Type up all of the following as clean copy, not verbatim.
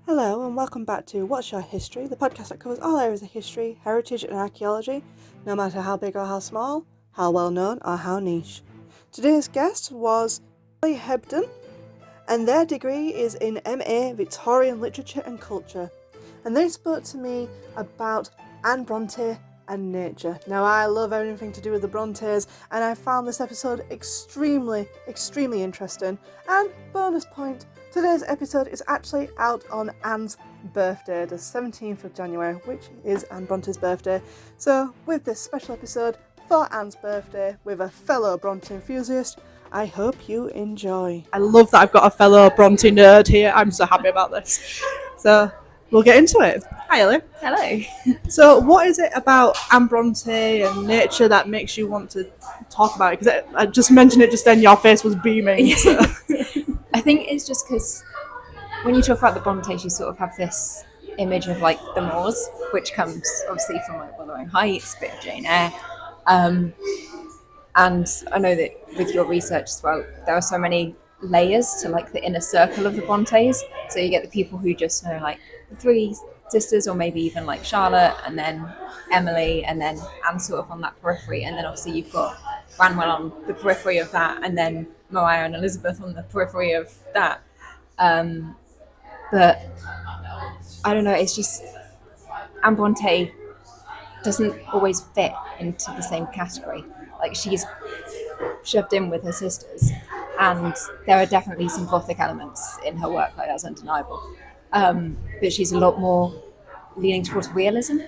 Hello and welcome back to What's Your History, the podcast that covers all areas of history, heritage and archaeology, no matter how big or how small, how well known or how niche. Today's guest was Ellie Hebden, and their degree is in MA Victorian Literature and Culture. And they spoke to me about Anne Bronte and nature. Now, I love anything to do with the Brontes, and I found this episode extremely interesting. And bonus point, today's episode is actually out on Anne's birthday, the 17th of January, which is Anne Bronte's birthday. So, with this special episode for Anne's birthday with a fellow Bronte enthusiast, I hope you enjoy. I love that I've got a fellow Bronte nerd here. I'm so happy about this. So, we'll get into it. Hi, Ellie. Hello. So, what is it about Anne Bronte and nature that makes you want to talk about it? Because I just mentioned it just then, your face was beaming. So. I think it's just because when you talk about the Brontes, you sort of have this image of like the Moors, which comes obviously from like Wuthering Heights, a bit of Jane Eyre. And I know that with your research as well, there are so many layers to like the inner circle of the Brontes. So you get the people who just know like the three sisters, or maybe even like Charlotte, and then Emily, and then Anne sort of on that periphery. And then obviously you've got Branwell on the periphery of that, and then Maria and Elizabeth on the periphery of that. But I don't know, it's just Anne Bronte doesn't always fit into the same category. Like, she's shoved in with her sisters, and there are definitely some Gothic elements in her work, like that's undeniable. But she's a lot more leaning towards realism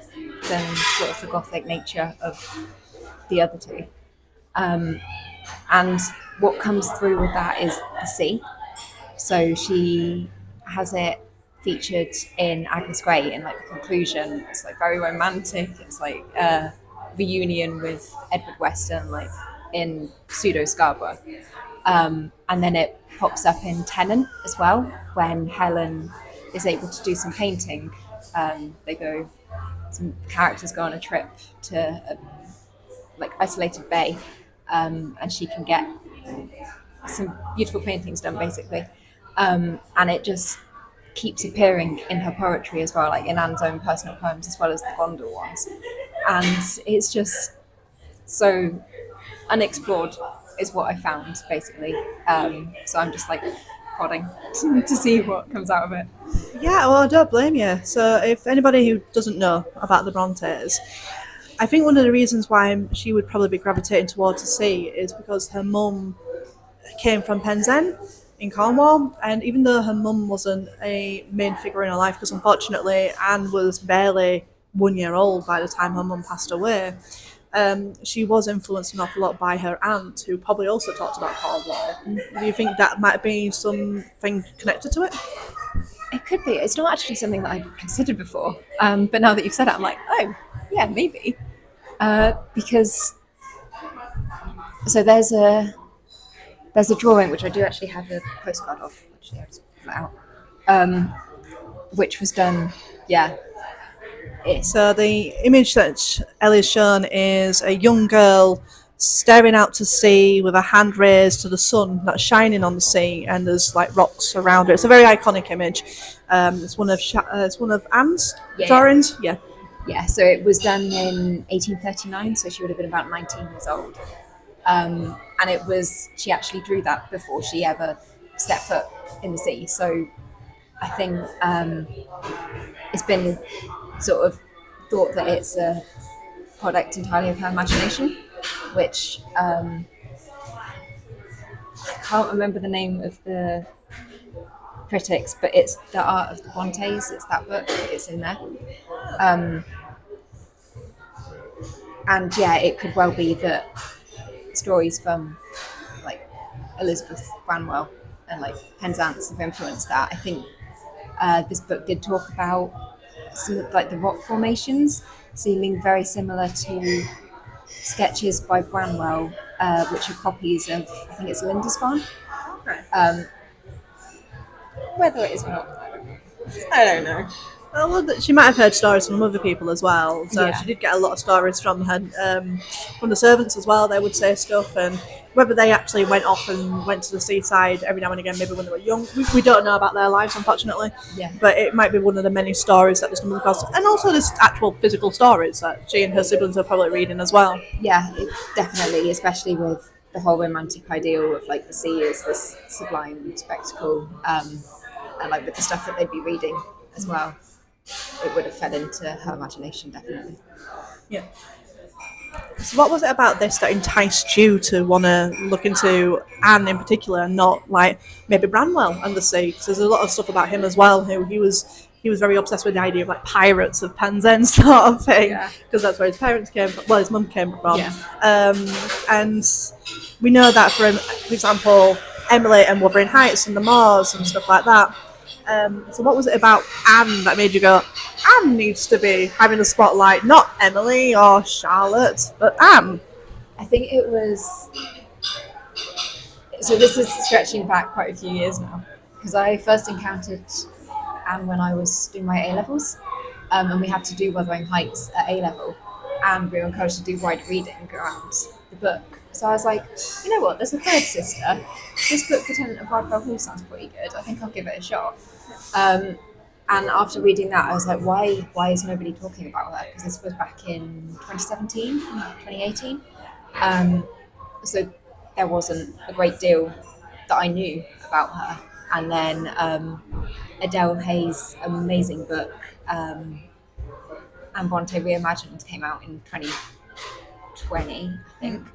than sort of the Gothic nature of the other two. And what comes through with that is the sea. So she has it featured in Agnes Grey in like the conclusion. It's like very romantic. It's like a reunion with Edward Weston, like in pseudo Scarborough. And then it pops up in Tennant as well, when Helen is able to do some painting. Some characters go on a trip to a like isolated bay, and she can get some beautiful paintings done basically. And it just keeps appearing in her poetry as well, like in Anne's own personal poems as well as the Gondor ones. And it's just so unexplored is what I found basically. So I'm just like prodding to see what comes out of it. Yeah, well, I don't blame you. So if anybody who doesn't know about the Brontes, I think one of the reasons why she would probably be gravitating towards the sea is because her mum came from Penzance in Cornwall, and even though her mum wasn't a main figure in her life, because unfortunately Anne was barely 1 year old by the time her mum passed away, she was influenced an awful lot by her aunt, who probably also talked about Cornwall. Do you think that might be something connected to it? It could be. It's not actually something that I'd considered before, but now that you've said it, I'm like, oh, yeah, maybe. Because so there's a drawing which I do actually have a postcard of, actually I just pull it out, which was done, So the image that Ellie's shown is a young girl staring out to sea with a hand raised to the sun that's shining on the sea, and there's like rocks around it. It's a very iconic image. It's one of Anne's drawings. Yeah, so it was done in 1839, so she would have been about 19 years old. And she actually drew that before she ever stepped foot in the sea. So I think it's been sort of thought that it's a product entirely of her imagination, which I can't remember the name of the critics, but it's The Art of the Brontes. It's that book. It's in there. And yeah, it could well be that stories from like Elizabeth Branwell and like Penzance have influenced that. I think this book did talk about some of like the rock formations seeming very similar to sketches by Branwell, which are copies of, I think it's Lindisfarne. Okay. Whether it is or not, I don't know. Well, she might have heard stories from other people as well. So Yeah. she did get a lot of stories from her, from the servants as well. They would say stuff, and whether they actually went off and went to the seaside every now and again, maybe when they were young, we don't know about their lives, unfortunately. Yeah. But it might be one of the many stories that this woman across, and also there's actual physical stories that she and her siblings are probably reading as well. Yeah, definitely, especially with the whole romantic ideal of like the sea as this sublime spectacle, and like with the stuff that they'd be reading as well, it would have fed into her imagination definitely. Yeah. So what was it about this that enticed you to want to look into Anne in particular, and not like maybe Branwell and the sea? Because there's a lot of stuff about him as well. Who he was very obsessed with the idea of like pirates of Penzance sort of thing, Yeah. because that's where his parents came from. Well, his mum came from. Yeah. And we know that for example, Emily and Wuthering Heights and the Moors and stuff like that. So what was it about Anne that made you go, Anne needs to be having the spotlight, not Emily or Charlotte, but Anne? I think it was. So this is stretching back quite a few years now, because I first encountered Anne when I was doing my A levels, and we had to do Wuthering Heights at A level, and we were encouraged to do wide reading around the book. So I was like, you know what? There's a third sister. This book, The Tenant of Bradford Hall, sounds pretty good. I think I'll give it a shot. And after reading that, I was like, why is nobody talking about her? Because this was back in 2017, 2018. So there wasn't a great deal that I knew about her. And then Adele Hayes' amazing book, Anne Bronte Reimagined, came out in 2020, I think,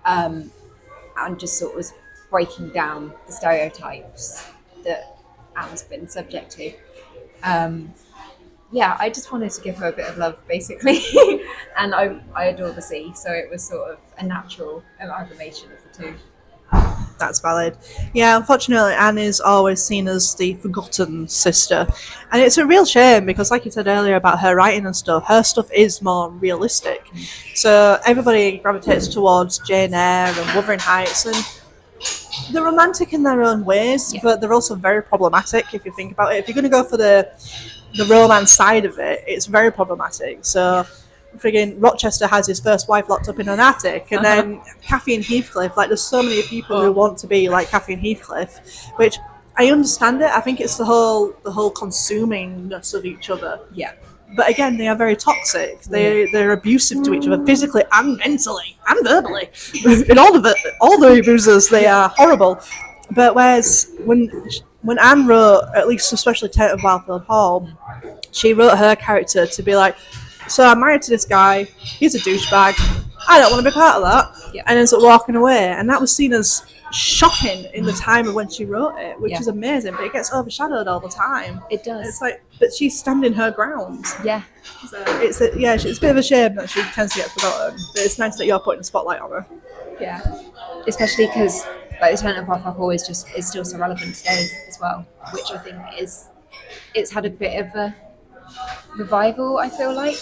and just sort of was breaking down the stereotypes that Anne's been subject to. Yeah, I just wanted to give her a bit of love, basically, and I adore the sea, so it was sort of a natural amalgamation of the two. That's valid. Yeah, unfortunately, Anne is always seen as the forgotten sister. And it's a real shame because, like you said earlier about her writing and stuff, her stuff is more realistic. So everybody gravitates towards Jane Eyre and Wuthering Heights, and they're romantic in their own ways, but they're also very problematic if you think about it. If you're going to go for the romance side of it, it's very problematic. So friggin' Rochester has his first wife locked up in an attic, and then Cathy and Heathcliff, like there's so many people who want to be like Cathy and Heathcliff, which I understand it. I think it's the whole consumingness of each other. Yeah. But again, they are very toxic. They're abusive to each other, physically and mentally and verbally. In all the abusers, they are horrible. But whereas when Anne wrote, at least especially Tenant of Wildfield Hall, she wrote her character to be like, so I'm married to this guy, he's a douchebag, I don't want to be part of that, and ends up walking away. And that was seen as shocking in the time of when she wrote it, which is amazing, but it gets overshadowed all the time. It does. It's like, but she's standing her ground. Yeah. So it's a bit of a shame that she tends to get forgotten, but it's nice that you're putting a spotlight on her. Yeah. Especially because like the Tenant of Bradford Hall is still so relevant today as well, which I think it's had a bit of a revival, I feel like.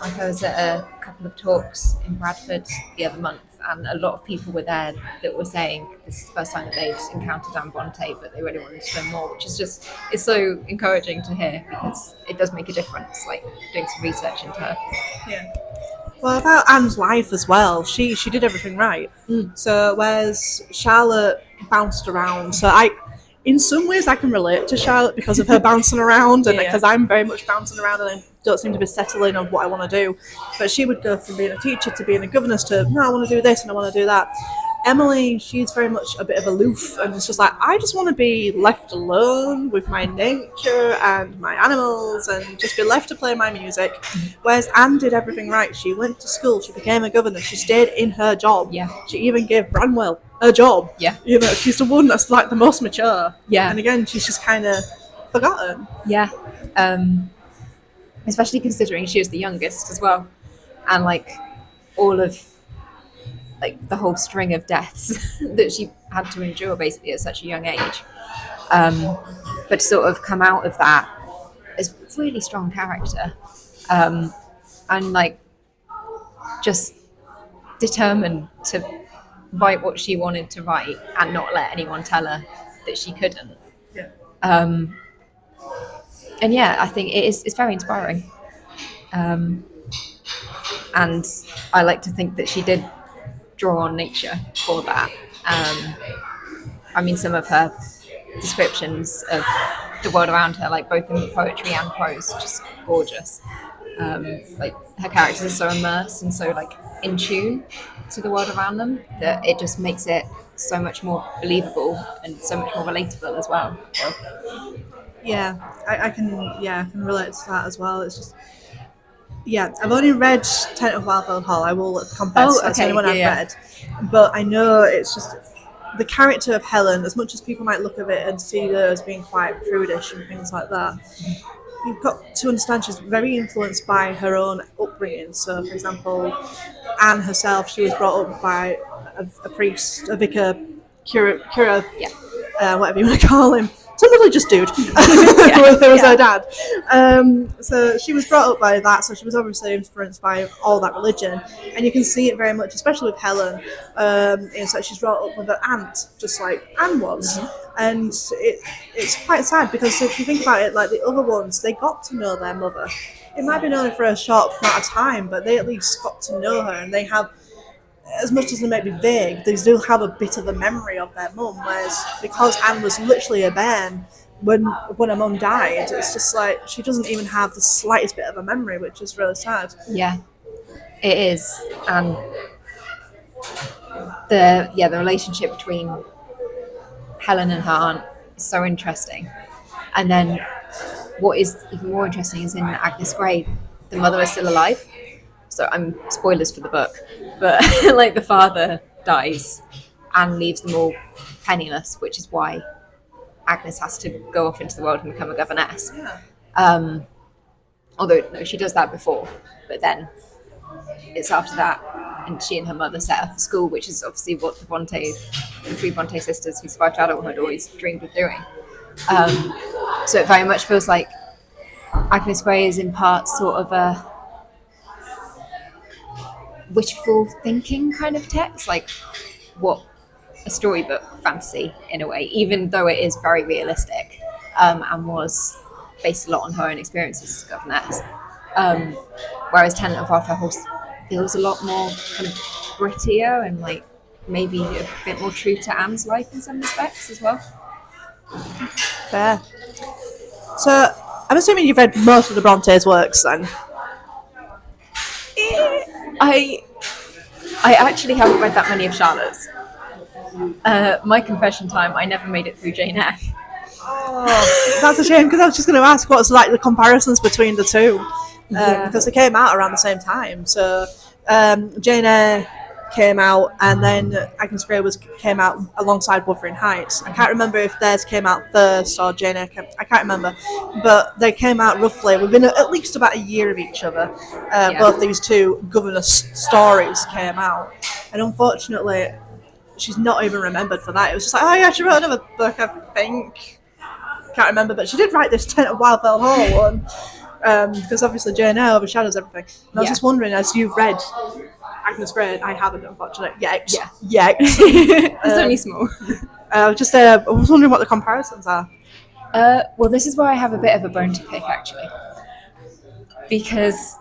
Like I was at a couple of talks in Bradford the other month, and a lot of people were there that were saying this is the first time that they'd encountered Anne Bronte, but they really wanted to know more, which is it's so encouraging to hear because it does make a difference, like doing some research into her. Yeah. Well, about Anne's life as well, she did everything right. So whereas Charlotte bounced around, so in some ways I can relate to Charlotte because of her bouncing around, and because I'm very much bouncing around and I don't seem to be settling on what I want to do. But she would go from being a teacher to being a governess to, no, I want to do this and I want to do that. Emily, she's very much a bit of aloof, and it's just like, I just want to be left alone with my nature and my animals and just be left to play my music. Whereas Anne did everything right. She went to school, she became a governess, she stayed in her job. Yeah. She even gave Branwell a job. Yeah. You know, she's the one that's like the most mature. Yeah. And again, she's just kind of forgotten. Yeah. Especially considering she was the youngest as well. And like all of like the whole string of deaths that she had to endure basically at such a young age. But to sort of come out of that as a really strong character. And like just determined to write what she wanted to write and not let anyone tell her that she couldn't. Yeah. And yeah, I think it's very inspiring. Um, and I like to think that she did draw on nature for that. I mean, some of her descriptions of the world around her, like both in poetry and prose, just gorgeous. Like her characters are so immersed and so like in tune to the world around them that it just makes it so much more believable and so much more relatable as well. Yeah, I can relate to that as well. It's just, yeah, I've only read Tenant of Wildfell Hall. I will confess Oh, that's the only okay, one yeah, I've yeah, read, but I know it's just the character of Helen. As much as people might look at it and see her as being quite prudish and things like that, you've got to understand she's very influenced by her own upbringing. So, for example, Anne herself, she was brought up by a priest, a vicar, cura, yeah, whatever you want to call him. Some religious dude. yeah, Who was yeah, her dad. So she was brought up by that, so she was obviously influenced by all that religion. And you can see it very much, especially with Helen. It's like she's brought up with her aunt, just like Anne was. And it's quite sad because if you think about it, like the other ones, they got to know their mother. It might be known for a short amount of time, but they at least got to know her, and they have, as much as they may be vague, they still have a bit of a memory of their mum. Whereas because Anne was literally a bairn when her mum died, it's just like she doesn't even have the slightest bit of a memory, which is really sad. yeah. It is, and the relationship between Helen and her aunt is so interesting. And then what is even more interesting is in Agnes Grey, the mother is still alive. So I'm spoilers for the book, but like the father dies and leaves them all penniless, which is why Agnes has to go off into the world and become a governess. Yeah. Although no, she does that before, but then it's after that, and she and her mother set up a school, which is obviously what the three Bronte sisters who survived adulthood, always dreamed of doing. So it very much feels like Agnes Grey is in part sort of a wishful thinking kind of text, like what a storybook fantasy in a way, even though it is very realistic, and was based a lot on her own experiences as a governess. Whereas Tenant of Arthur Horse feels a lot more kind of grittier and like maybe a bit more true to Anne's life in some respects as well. Fair. So I'm assuming you've read most of the Bronte's works then. I actually haven't read that many of Charlotte's. My confession time, I never made it through Jane Eyre. Oh, that's a shame because I was just going to ask what's like the comparisons between the two, because they came out around the same time. So Jane Eyre came out, and then Agnes Grey came out alongside Wuthering Heights. I can't remember if theirs came out first or Jane Eyre I can't remember, but they came out roughly within at least about a year of each other. Both these two governess stories came out, and unfortunately she's not even remembered for that. It was just like, oh yeah, she wrote another book, I think. Can't remember, but she did write this Tenant of Wildfell Hall one, because obviously Jane Eyre overshadows everything. And I was just wondering, as you've read Agnes Grey, I haven't, unfortunately. Yet. It's only small. I was wondering what the comparisons are. Well, this is where I have a bit of a bone to pick, actually. Because,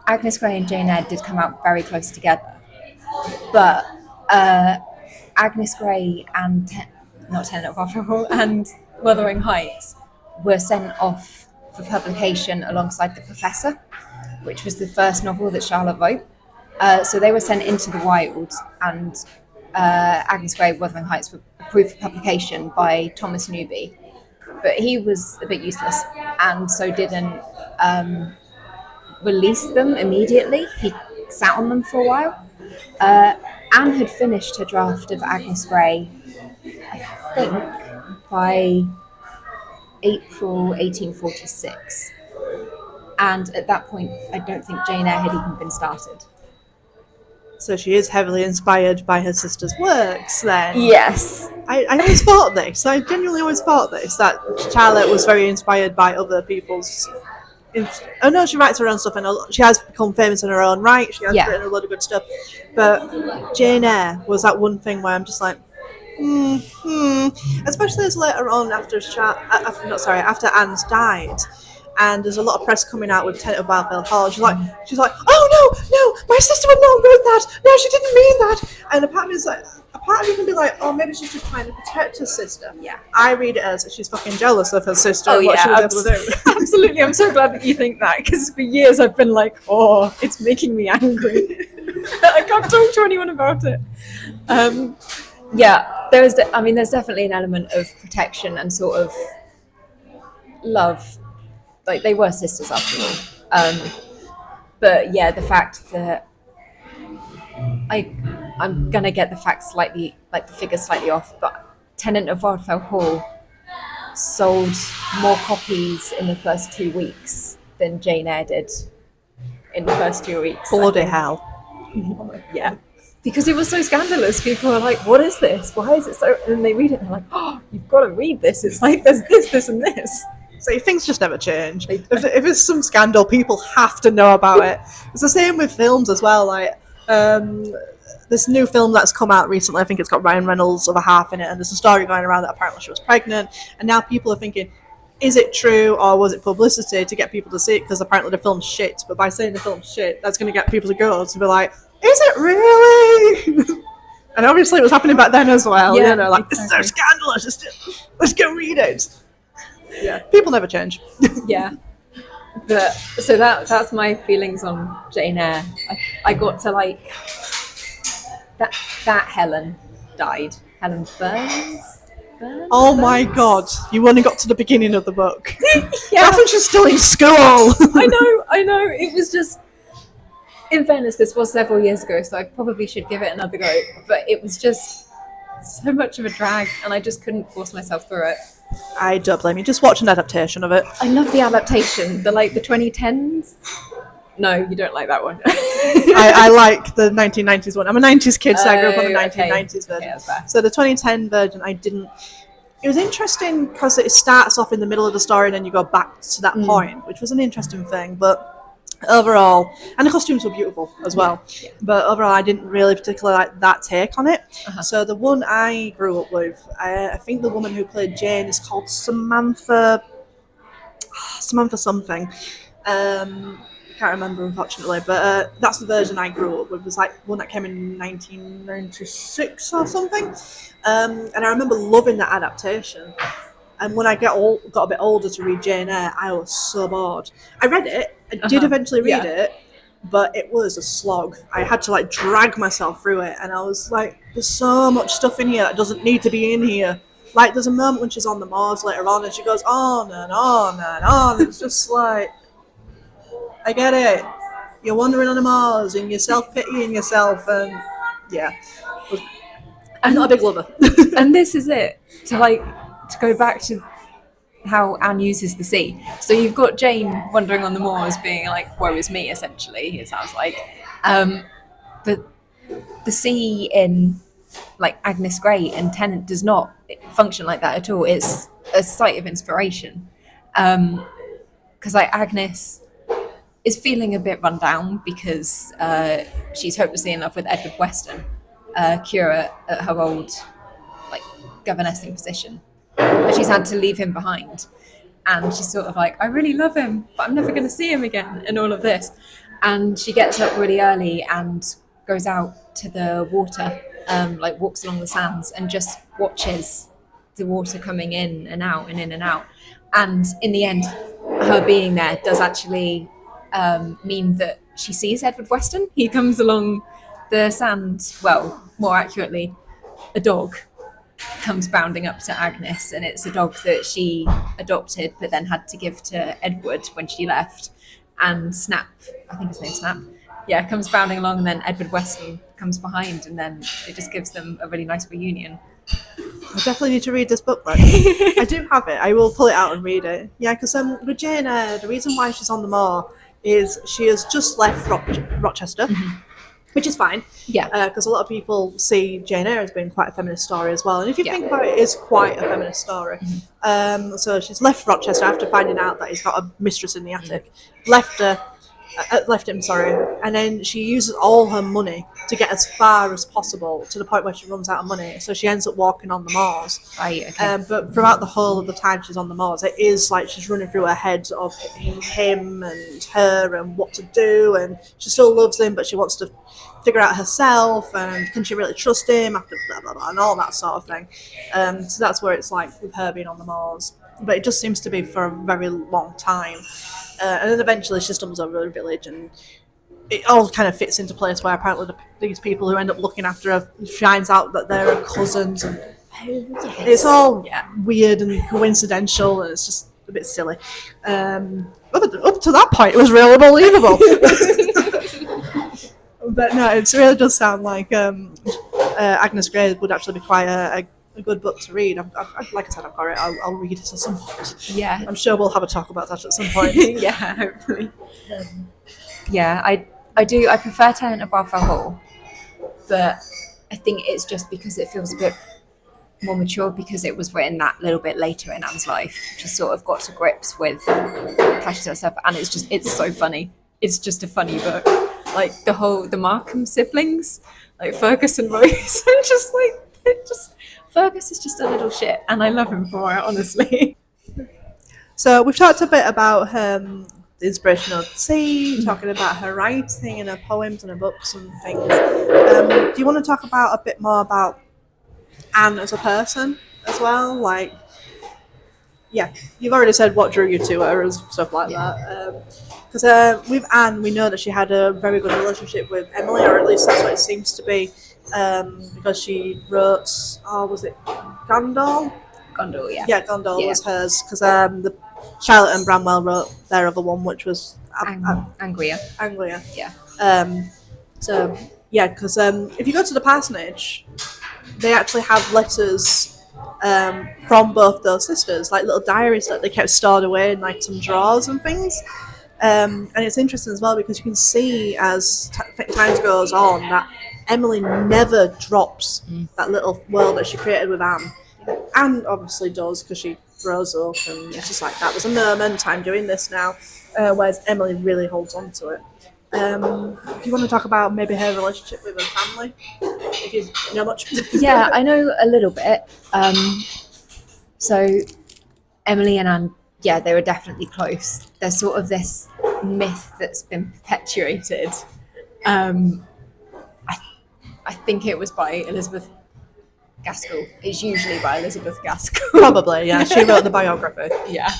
Agnes Grey and Jane Eyre did come out very close together. But Agnes Grey and, not Tenant of Arthur Hall, and Wuthering Heights were sent off for publication alongside The Professor, which was the first novel that Charlotte wrote. So they were sent into the wild, and Agnes Grey, Wuthering Heights were approved for publication by Thomas Newby. But he was a bit useless, and so didn't release them immediately. He sat on them for a while. Anne had finished her draft of Agnes Grey, I think, by April 1846. And at that point, I don't think Jane Eyre had even been started. So she is heavily inspired by her sister's works then. Yes. I always thought this. I genuinely always thought this, that Charlotte was very inspired by other people's... I know she writes her own stuff, and she has become famous in her own right. She has written a lot of good stuff. But Jane Eyre was that one thing where I'm just like, Especially as later on after Anne's died, and there's a lot of press coming out with Tent of Wildfell Hall. She's like, oh no, my sister would not wrote that. No, she didn't mean that. And a part of me can be like, oh, maybe she's just trying to protect her sister. Yeah. I read it as she's fucking jealous of her sister Oh and what yeah, she was able to do. absolutely. I'm so glad that you think that, because for years I've been like, oh, it's making me angry. I can't talk to anyone about it. Yeah, there's definitely an element of protection and sort of love. Like, they were sisters after all. But yeah, the fact that I'm gonna get the facts slightly, like the figures slightly off, but Tenant of Wildfell Hall sold more copies in the first 2 weeks than Jane Eyre did in the first 2 weeks. Bloody hell. Yeah. Because it was so scandalous. People were like, what is this? Why is it so? And then they read it and they're like, oh, you've got to read this. It's like, there's this, and this. So things just never change. If it's some scandal, people have to know about it. It's the same with films as well. Like this new film that's come out recently, I think it's got Ryan Reynolds' other half in it, and there's a story going around that apparently she was pregnant, and now people are thinking, is it true or was it publicity to get people to see it? Because apparently the film's shit. But by saying the film's shit, that's going to get people to go to be like, is it really? And obviously it was happening back then as well. Yeah, you know, like, exactly. This is so scandalous. Let's go read it. Yeah, people never change. Yeah. But so that's my feelings on Jane Eyre. I got to like that Helen died. Helen Burns. Oh my god, you only got to the beginning of the book. Yeah. That's when she's still in school. I know. It was just, in fairness, this was several years ago, so I probably should give it another go. But it was just so much of a drag, and I just couldn't force myself through it. I don't blame you. Just watch an adaptation of it. I love the adaptation, the 2010s. No, you don't like that one. I like the 1990s one. I'm a 90s kid, so I grew up on the 1990s version. Okay, that's fair. So the 2010 version, I didn't. It was interesting because it starts off in the middle of the story and then you go back to that point, which was an interesting thing. But overall, and the costumes were beautiful as well. Yeah. But overall, I didn't really particularly like that take on it. So the one I grew up with, I think the woman who played Jane is called Samantha something. I can't remember, unfortunately, but that's the version I grew up with. It was like one that came in 1996 or something, and I remember loving that adaptation. And when I got a bit older to read Jane Eyre, I was so bored. I read it, I did eventually read it, but it was a slog. I had to drag myself through it, and I was like, there's so much stuff in here that doesn't need to be in here. Like, there's a moment when she's on the moors later on and she goes on and on and on. It's just like, I get it. You're wandering on the moors and you're self-pitying yourself, and yeah. I'm not a big lover. And this is it. To go back to how Anne uses the sea. So you've got Jane wandering on the moors being like, woe is me, essentially, it sounds like. But the sea in Agnes Grey and Tennant does not function like that at all. It's a site of inspiration. Because Agnes is feeling a bit run down because she's hopelessly in love with Edward Weston, curate at her old governessing position. But she's had to leave him behind. And she's sort of like, I really love him, but I'm never going to see him again, and all of this. And she gets up really early and goes out to the water, walks along the sands and just watches the water coming in and out and in and out. And in the end, her being there does actually mean that she sees Edward Weston. He comes along the sand, well, more accurately, a dog comes bounding up to Agnes, and it's a dog that she adopted but then had to give to Edward when she left. And Snap, I think his name's Snap, comes bounding along, and then Edward Weston comes behind, and then it just gives them a really nice reunion. I definitely need to read this book, though. I do have it. I will pull it out and read it. Yeah, because with Jane Eyre, the reason why she's on the moor is she has just left Rochester, which is fine. Yeah. Because a lot of people see Jane Eyre as being quite a feminist story as well. And if you think about it, it is quite a feminist story. So she's left Rochester after finding out that he's got a mistress in the attic. Left her, left him, sorry, and then she uses all her money to get as far as possible to the point where she runs out of money. So she ends up walking on the moors. Right, okay. But throughout the whole of the time she's on the moors, it is like she's running through her head of him and her and what to do, and she still loves him, but she wants to figure out herself, and can she really trust him after blah blah blah and all that sort of thing. So that's where it's like with her being on the moors, but it just seems to be for a very long time. And then eventually she stumbles over a village, and it all kind of fits into place where apparently these people who end up looking after her finds out that they're her cousins, and it's all weird and coincidental, and it's just a bit silly. Up to that point, it was really believable. But no, it really does sound like Agnes Grey would actually be quite a good book to read. Like I said, I've got it. I'll read it at some point. Yeah. I'm sure we'll have a talk about that at some point. Yeah, hopefully. Yeah, I do. I prefer Tenant of Arthur Hall, but I think it's just because it feels a bit more mature because it was written that little bit later in Anne's life. She sort of got to grips with Precious herself, and it's so funny. It's just a funny book. Like the Markham siblings, like Fergus and Rose, and Fergus is just a little shit, and I love him for it, honestly. So we've talked a bit about the inspiration of the sea, talking about her writing and her poems and her books and things. Do you want to talk about a bit more about Anne as a person as well? Like, yeah, you've already said what drew you to her and stuff like that. Because with Anne, we know that she had a very good relationship with Emily, or at least that's what it seems to be, because she wrote, was it Gondal? Gondal, yeah. Yeah, Gondal was hers, because the Charlotte and Bramwell wrote their other one, which was Anglia. Anglia. Yeah. So, yeah, because if you go to the parsonage, they actually have letters from both those sisters, like little diaries that they kept stored away in like some drawers and things. And it's interesting as well because you can see as time goes on that Emily never drops that little world that she created with Anne. Anne obviously does because she grows up and it's just like that was a moment, I'm doing this now, whereas Emily really holds on to it. Do you want to talk about maybe her relationship with her family, if you know much? Yeah, I know a little bit. So Emily and Anne, yeah, they were definitely close. There's sort of this myth that's been perpetuated. I think it was by Elizabeth Gaskell. It's usually by Elizabeth Gaskell. Probably, yeah. She wrote the biography. Yeah.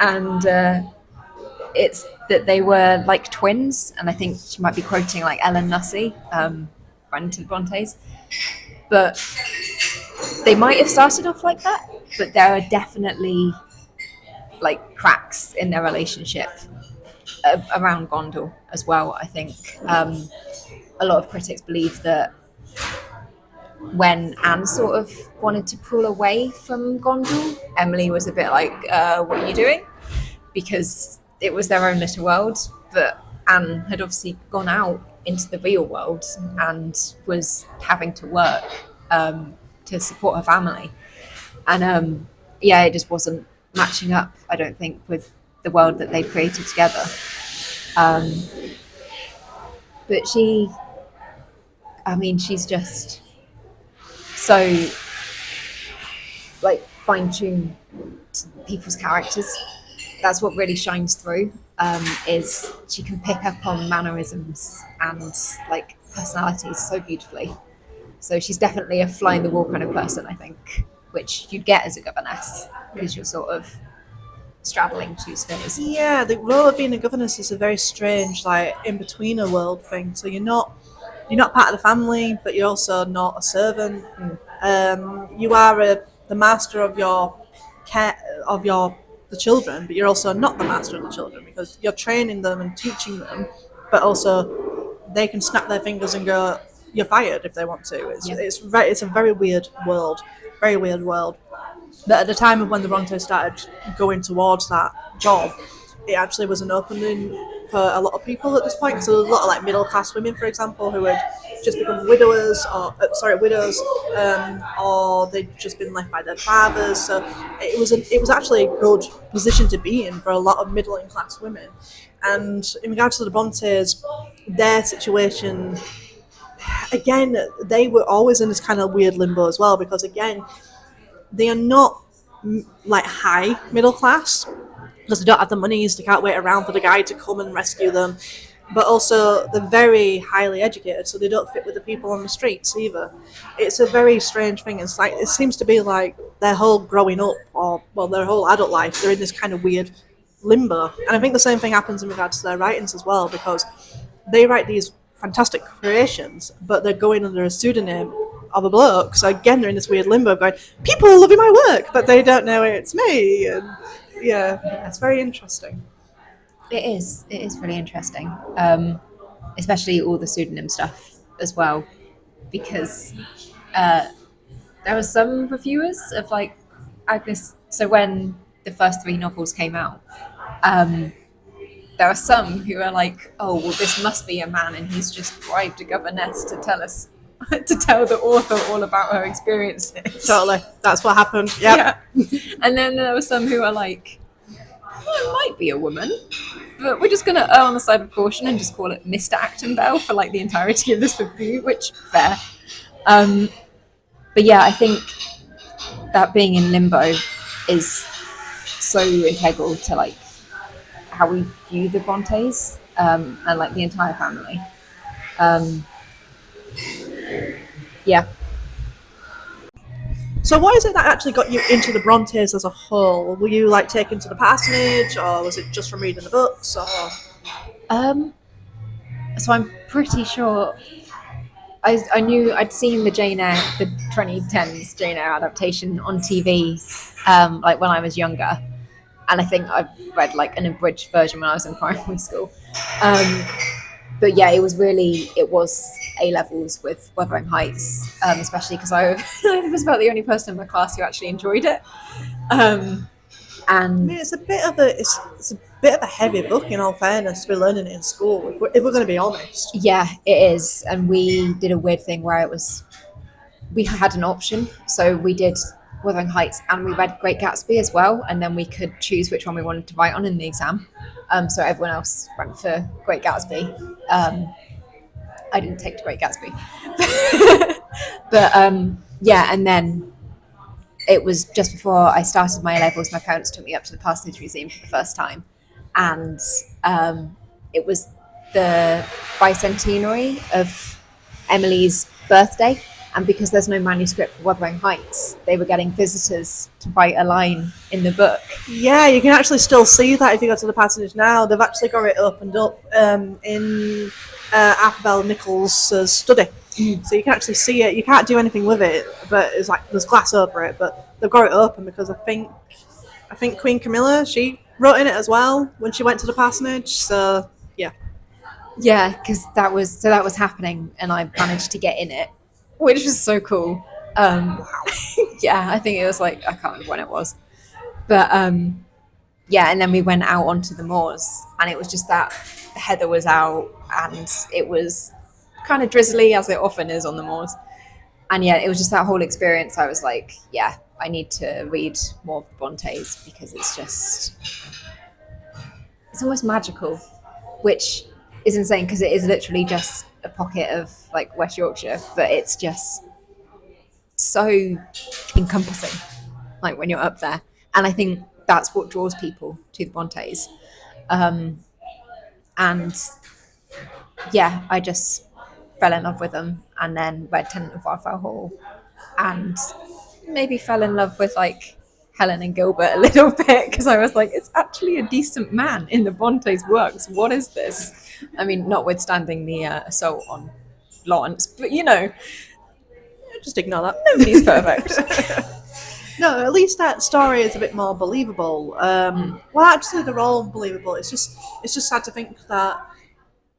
And it's that they were like twins, and I think she might be quoting like Ellen Nussey, friend to the Brontes. But they might have started off like that, but there are definitely like cracks in their relationship around Gondal as well. I think a lot of critics believe that when Anne sort of wanted to pull away from Gondal, Emily was a bit like, what are you doing? Because it was their own little world, but Anne had obviously gone out into the real world and was having to work to support her family. And it just wasn't matching up, I don't think, with the world that they created together. But she's just so like fine-tuned to people's characters. That's what really shines through, is she can pick up on mannerisms and like personalities so beautifully. So she's definitely a fly in the wall kind of person, I think, which you'd get as a governess because you're sort of straddling two spheres. Yeah, the role of being a governess is a very strange, like in-betweener world thing. So you're not part of the family, but you're also not a servant. You are the master of your care of the children, but you're also not the master of the children because you're training them and teaching them, but also they can snap their fingers and go, you're fired if they want to. It's a very weird world. But at the time of when the Brontes started going towards that job, it actually was an opening for a lot of people at this point. So there was a lot of like middle class women, for example, who had just become widows, or they'd just been left by their fathers. So it was actually a good position to be in for a lot of middle and class women. And in regards to the Brontes, their situation, again, they were always in this kind of weird limbo as well, because again, they are not like high middle class, because they don't have the monies, they can't wait around for the guy to come and rescue them. But also, they're very highly educated, so they don't fit with the people on the streets either. It's a very strange thing. It's like, it seems to be like their whole growing up, or well, their whole adult life, they're in this kind of weird limbo. And I think the same thing happens in regards to their writings as well, because they write these fantastic creations, but they're going under a pseudonym of a bloke. So again, they're in this weird limbo going, people are loving my work, but they don't know it's me. And yeah, it's very interesting. It is really interesting, especially all the pseudonym stuff as well, because there were some reviewers of like Agnes. So when the first 3 novels came out, there are some who are like, "Oh, well, this must be a man, and he's just bribed a governess to tell us, to tell the author all about her experiences." Totally, that's what happened. Yep. Yeah. And then there were some who are like, "Well, it might be a woman, but we're just going to err on the side of caution and just call it Mr. Acton Bell for like the entirety of this review," which fair. But yeah, I think that being in limbo is so integral to like how we view the Brontes, and like the entire family. Yeah. So what is it that actually got you into the Brontes as a whole? Were you like taken to the parsonage, or was it just from reading the books? Or So I'm pretty sure I knew I'd seen the 2010s Jane Eyre adaptation on TV, like when I was younger, and I think I read like an abridged version when I was in primary school. But yeah, it was A levels with Wuthering Heights, especially because I was about the only person in my class who actually enjoyed it. And I mean, it's a bit of a heavy book, in all fairness. We're learning it in school, if we're going to be honest. yeah, it is. And we did a weird thing where we had an option, so we did Wuthering Heights and we read Great Gatsby as well, and then we could choose which one we wanted to write on in the exam. So everyone else went for Great Gatsby. I didn't take to Great Gatsby. But yeah, and then it was just before I started my A-levels, my parents took me up to the Parsonage Museum for the first time, and it was the bicentenary of Emily's birthday, and because there's no manuscript for Wuthering Heights, they were getting visitors to write a line in the book. Yeah, you can actually still see that if you go to the Parsonage now. They've actually got it opened up in Arthur Bell Nichols' study. So you can actually see it. You can't do anything with it, but it's like there's glass over it, but they've got it open because I think Queen Camilla, she wrote in it as well when she went to the Parsonage. So yeah, because that was happening, and I managed to get in it, which was so cool. Yeah, I think it was like, I can't remember when it was, but yeah, and then we went out onto the moors, and it was just that Heather was out, and it was kind of drizzly, as it often is on the moors. And yeah, it was just that whole experience. I was like, yeah, I need to read more of the Brontes, because it's almost magical, which is insane because it is literally just a pocket of like West Yorkshire, but it's just so encompassing, like when you're up there. And I think that's what draws people to the Brontes. And yeah, I just fell in love with them, and then read Tenant of Wildflower Hall, and maybe fell in love with like Helen and Gilbert a little bit, because I was like, it's actually a decent man in the Brontes' works. What is this? I mean, notwithstanding the assault on Lawrence, but just ignore that. Nobody's perfect. No, at least that story is a bit more believable. Well, actually, they're all believable. It's just sad to think that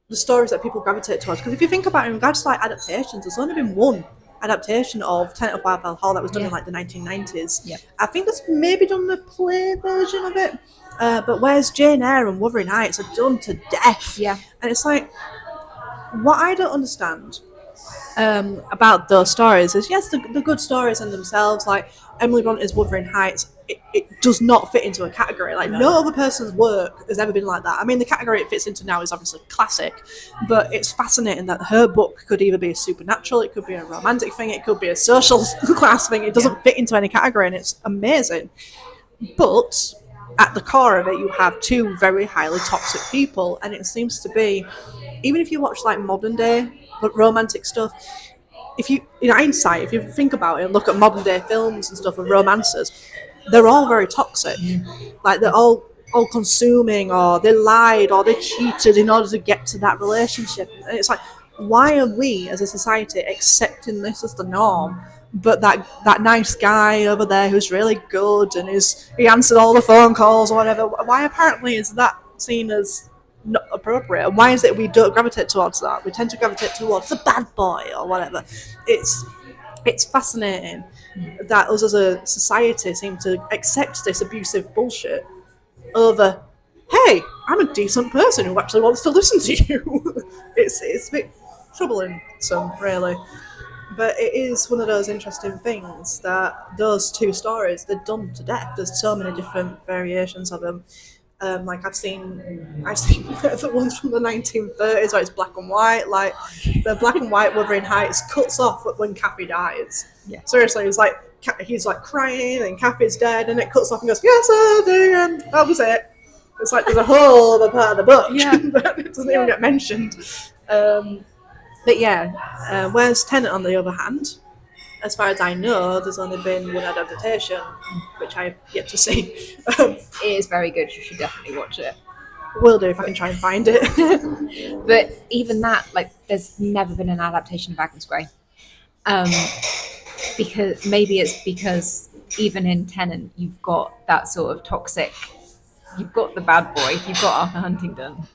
the stories that people gravitate towards. Because if you think about it in regards to like adaptations, there's only been one adaptation of Tenant of Wildfell Hall that was done in like the 1990s. Yeah. I think there's maybe done the play version of it. But whereas Jane Eyre and Wuthering Heights are done to death. Yeah. And it's like, what I don't understand about those stories is, yes, the good stories in themselves, like Emily Bronte's Wuthering Heights, it does not fit into a category. Like, no other person's work has ever been like that. I mean, the category it fits into now is obviously classic, but it's fascinating that her book could either be a supernatural, it could be a romantic thing, it could be a social class thing. It doesn't fit into any category, and it's amazing. But at the core of it, you have two very highly toxic people, and it seems to be, even if you watch like modern day romantic stuff, if you, in hindsight, if you think about it and look at modern day films and stuff of romances, they're all very toxic. Like, they're all consuming, or they lied, or they cheated in order to get to that relationship. And it's like, why are we as a society accepting this as the norm? But that nice guy over there who's really good and he answered all the phone calls or whatever, why apparently is that seen as not appropriate? And why is it we don't gravitate towards that? We tend to gravitate towards the bad boy or whatever. It's fascinating that us as a society seem to accept this abusive bullshit over, hey, I'm a decent person who actually wants to listen to you. it's a bit troubling, some, really. But it is one of those interesting things that those two stories, they're done to death. There's so many different variations of them. Like I've seen the ones from the 1930s where it's black and white. Like the black and white Wuthering Heights cuts off when Kathy dies. Yeah. Seriously, he's like crying and Kathy's dead, and it cuts off and goes, yes, that was it. It's like there's a whole other part of the book that it doesn't even get mentioned. But yeah, whereas Tenet, on the other hand, as far as I know, there's only been one adaptation, which I've yet to see. It is very good. You should definitely watch it. Will do if I can try and find it. But even that, like, there's never been an adaptation of Agnes Grey. Because even in Tenet, you've got that sort of toxic. You've got the bad boy. You've got Arthur Huntington.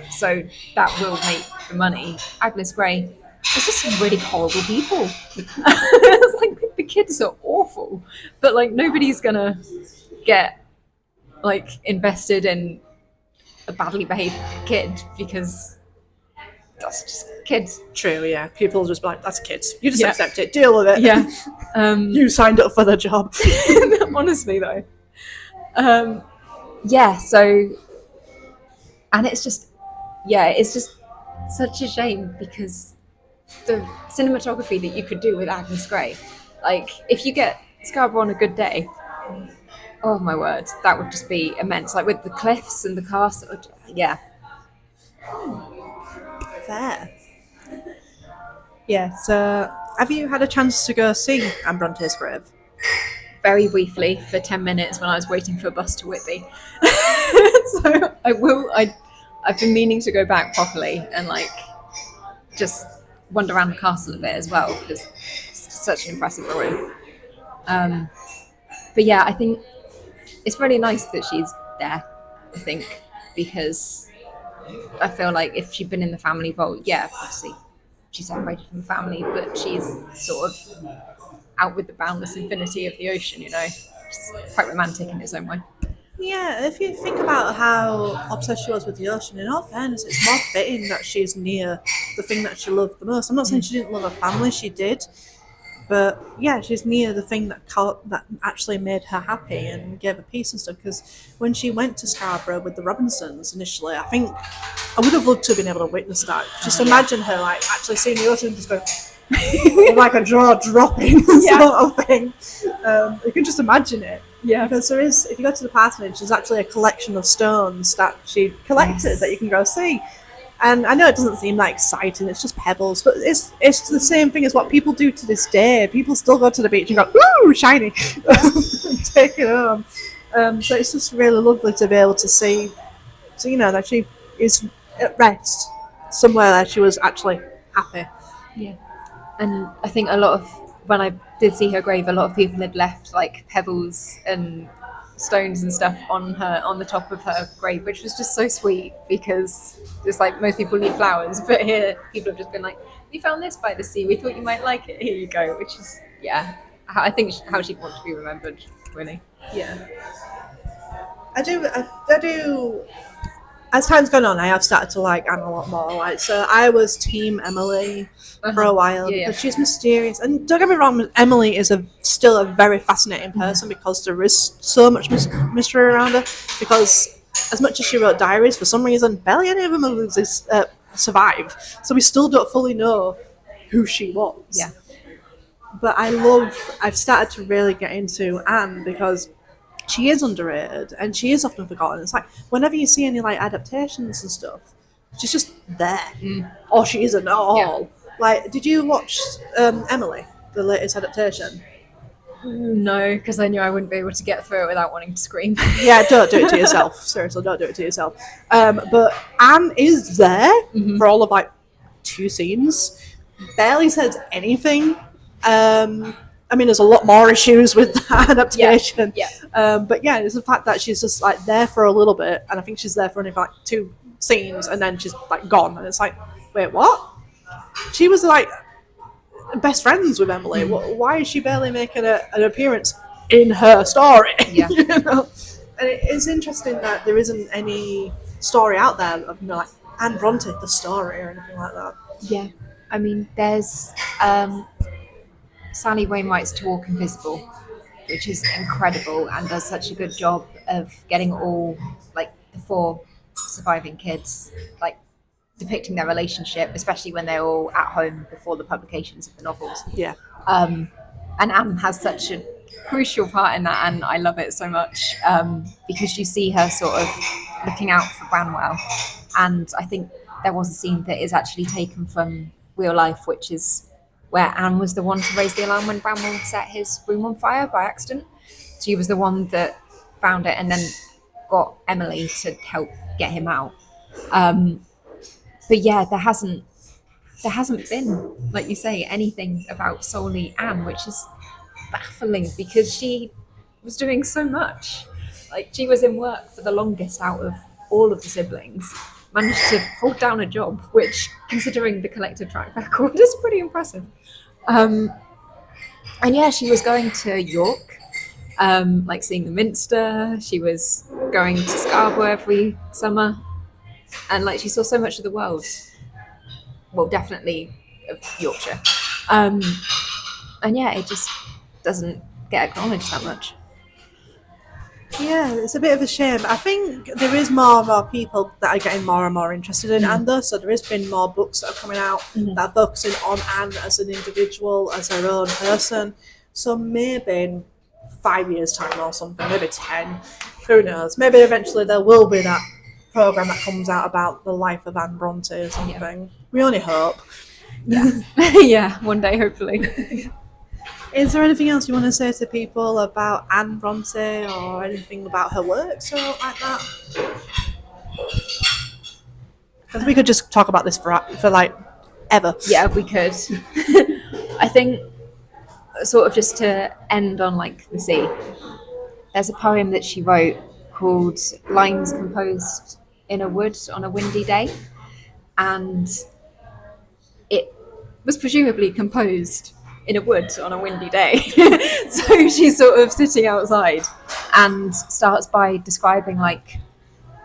So that will make the money. Agnes Grey, it's just some really horrible people. It's like the kids are awful, but like nobody's gonna get like invested in a badly behaved kid because that's just kids. True, yeah. People just be like, that's kids. You just accept it. Deal with it. Yeah. You signed up for the job. Honestly, though. So, and it's just such a shame because the cinematography that you could do with Agnes Grey, like if you get Scarborough on a good day, oh my word, that would just be immense. Like with the cliffs and the castle, yeah. Fair. Yeah, so have you had a chance to go see Anne Bronte's grave? Very briefly for 10 minutes when I was waiting for a bus to Whitby. So I've been meaning to go back properly and like just wander around the castle a bit as well because it's such an impressive ruin. But yeah, I think it's really nice that she's there, I think, because I feel like if she'd been in the family vault, yeah, obviously she's separated from the family, but she's sort of out with the boundless infinity of the ocean, you know. It's quite romantic in its own way. Yeah, if you think about how obsessed she was with the ocean, in all fairness, it's more fitting that she's near the thing that she loved the most. I'm not saying she didn't love her family, she did. But yeah, she's near the thing that actually made her happy and gave her peace and stuff. Because when she went to Scarborough with the Robinsons initially, I think I would have loved to have been able to witness that. Just imagine her like actually seeing the ocean and just going like a jaw dropping sort of thing. You can just imagine it. Yeah. Because there is, if you go to the parsonage, there's actually a collection of stones that she collected that you can go see. And I know it doesn't seem that exciting, it's just pebbles, but it's the same thing as what people do to this day. People still go to the beach and go, ooh, shiny, and take it home. So it's just really lovely to be able to see, so you know, that she is at rest somewhere that she was actually happy. Yeah. And I think a lot of, when I did see her grave, a lot of people had left like pebbles and stones and stuff on the top of her grave, which was just so sweet because it's like most people leave flowers, but here people have just been like, we found this by the sea, we thought you might like it, here you go, which is I think how she'd want to be remembered, really. I do as time's gone on, I have started to like Anne a lot more. Like, so I was team Emily for a while because she's mysterious. And don't get me wrong, Emily is still a very fascinating person because there is so much mystery around her. Because as much as she wrote diaries, for some reason, barely any of them survive. So we still don't fully know who she was. Yeah. But I've started to really get into Anne because she is underrated and she is often forgotten. It's like whenever you see any like adaptations and stuff, she's just there, or she isn't at all. Like, did you watch Emily, the latest adaptation? No, because I knew I wouldn't be able to get through it without wanting to scream. Yeah, don't do it to yourself. Seriously, don't do it to yourself. But Anne is there for all of like 2 scenes. Barely says anything. I mean, there's a lot more issues with that adaptation. But yeah, it's the fact that she's just like there for a little bit, and I think she's there for only like 2 scenes, and then she's like gone, and it's like, wait, what? She was like best friends with Emily. Why is she barely making an appearance in her story? Yeah. You know? And it is interesting that there isn't any story out there of like Anne Bronte, the story, or anything like that. Yeah. I mean, there's Sally Wainwright's To Walk Invisible, which is incredible and does such a good job of getting all like the 4 surviving kids like depicting their relationship, especially when they're all at home before the publications of the novels. Yeah. And Anne has such a crucial part in that, and I love it so much because you see her sort of looking out for Branwell, and I think there was a scene that is actually taken from real life, which is where Anne was the one to raise the alarm when Branwell set his room on fire by accident. She was the one that found it and then got Emily to help get him out. But yeah, there hasn't been, like you say, anything about solely Anne, which is baffling because she was doing so much. Like, she was in work for the longest out of all of the siblings, managed to hold down a job, which, considering the collective track record, is pretty impressive. And yeah, she was going to York, like seeing the Minster. She was going to Scarborough every summer, and like she saw so much of the world. Well, definitely of Yorkshire. And yeah, it just doesn't get acknowledged that much. Yeah, it's a bit of a shame. I think there is more and more people that are getting more and more interested in Anne, though, so there has been more books that are coming out that are focusing on Anne as an individual, as her own person. So maybe in 5 years' time or something, maybe 10, who knows? Maybe eventually there will be that programme that comes out about the life of Anne Bronte or something. Yeah. We only hope. Yeah, yeah, one day, hopefully. Is there anything else you want to say to people about Anne Bronte or anything about her works or like that? Because we could just talk about this for like ever. Yeah, we could. I think sort of just to end on like the sea, there's a poem that she wrote called Lines Composed in a Wood on a Windy Day, and it was presumably composed in a wood on a windy day. So she's sort of sitting outside and starts by describing like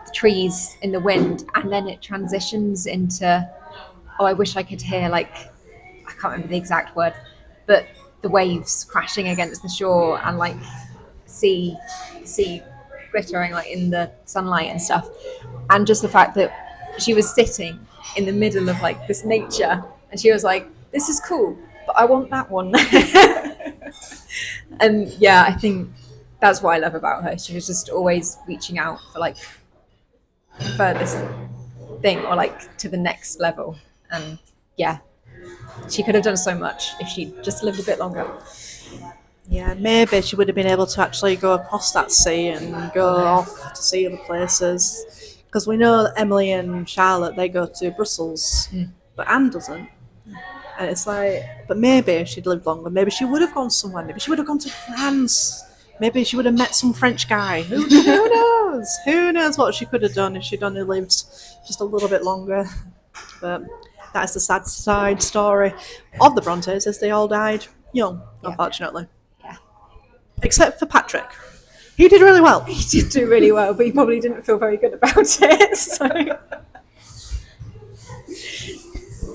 the trees in the wind, and then it transitions into, oh, I wish I could hear, like, I can't remember the exact word, but the waves crashing against the shore and like sea glittering like in the sunlight and stuff. And just the fact that she was sitting in the middle of like this nature and she was like, this is cool, but I want that one. And yeah, I think that's what I love about her. She was just always reaching out for like the furthest thing or like to the next level. And yeah, she could have done so much if she just lived a bit longer. Yeah, maybe she would have been able to actually go across that sea and go off to see other places. Because we know that Emily and Charlotte, they go to Brussels, but Anne doesn't. And it's like, but maybe if she'd lived longer, maybe she would have gone somewhere. Maybe she would have gone to France. Maybe she would have met some French guy. Who knows? Who knows what she could have done if she'd only lived just a little bit longer. But that is the sad side story of the Brontes, as they all died young, unfortunately. Yeah. Except for Patrick. He did really well. He did do really well, but he probably didn't feel very good about it. So,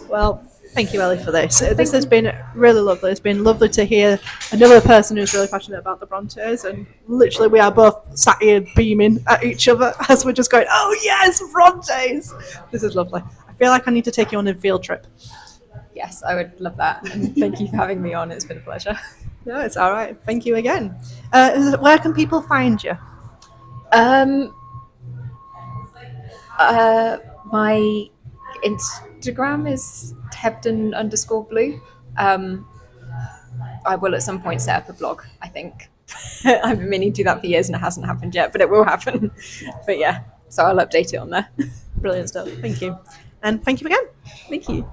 well, thank you, Ellie, for this. This has been really lovely. It's been lovely to hear another person who's really passionate about the Brontes, and literally we are both sat here beaming at each other as we're just going, oh yes, Brontes! This is lovely. I feel like I need to take you on a field trip. yes, I would love that. And thank you for having me on. It's been a pleasure. No, it's all right. Thank you again. Where can people find you? My Instagram is Hebden_blue. I will at some point set up a blog, I think. I've been meaning to do that for years and it hasn't happened yet, but it will happen. But yeah, so I'll update it on there. Brilliant stuff. Thank you. And thank you again. Thank you.